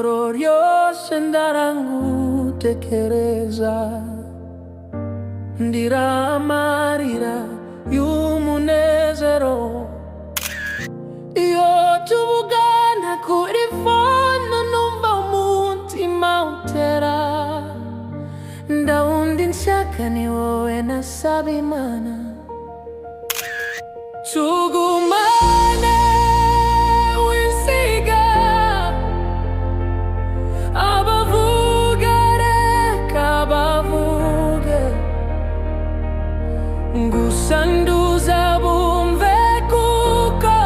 ijoro ryose ndarangutekereza, ndira amarira y'umunezero. Iyo tuvugana kuri fone numva umutima utera, ndawundi nshaka ni wowe nasaba Imana tugumane wisiga. Abavuga reka bavuge, gusa nduza bumve kuko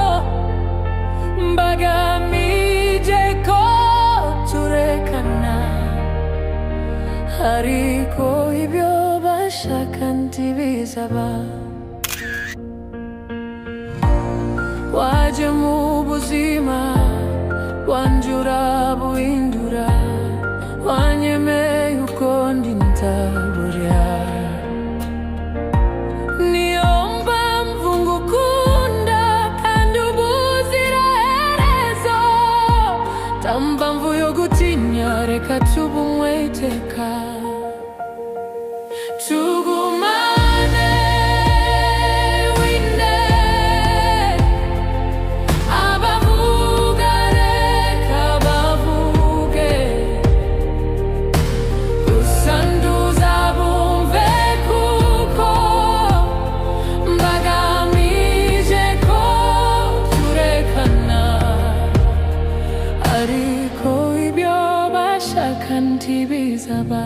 mbagamije ko turekana, ariko ibyo bashaka ntibizaba. Waje mu buzima bwanje urabuhindura, wanyemeye uko ndi ntaburya. Niyo mpamvu ngukunda kandi ubuziraherezo, nta mpamvu yo gutinya, reka tube umwe iteka. Tugumane winde, abavuga reka bavuge, gusa nduza bumve kuko mbagamije ko turekana, ariko ibyo bashaka ntibizaba.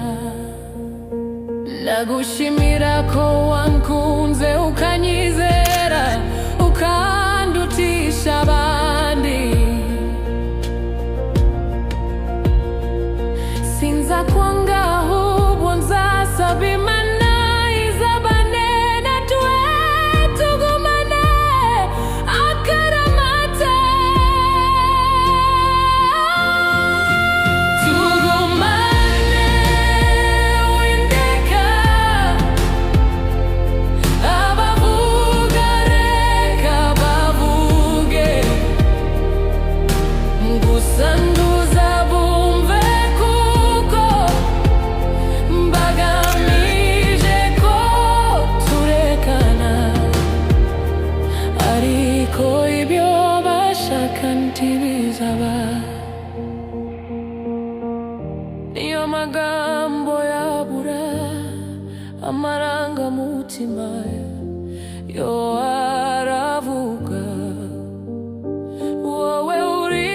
Nagushimira ko wankunze ukanyizera, ukandutisha abandi. Sinza kwanga ahubwo nzasaba Imana izabane natwe, tugumane akaramata. Tugumane windeka, abavuga reka bavuge, gusa nduza bumve kuko mbagamije ko turekana, ariko ibyo bashaka ntibizaba. Niyo magambo yabura, amarangamutima yo aravuga, wowe uri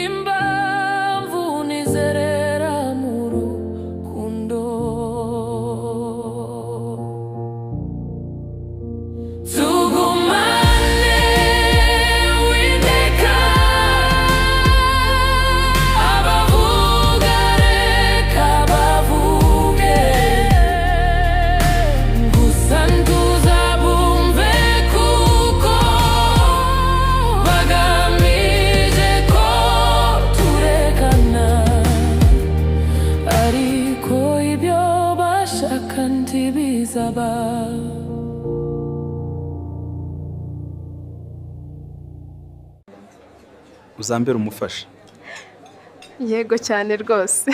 impamvu nizerera mu rukundo. Tugumane windeka, abavuga reka bavuge, gusa nduza bumve kuko bagamije ko turekana, ariko ibyo bashaka ntibizaba. Uzambera umufasha. Yego cyane rwose.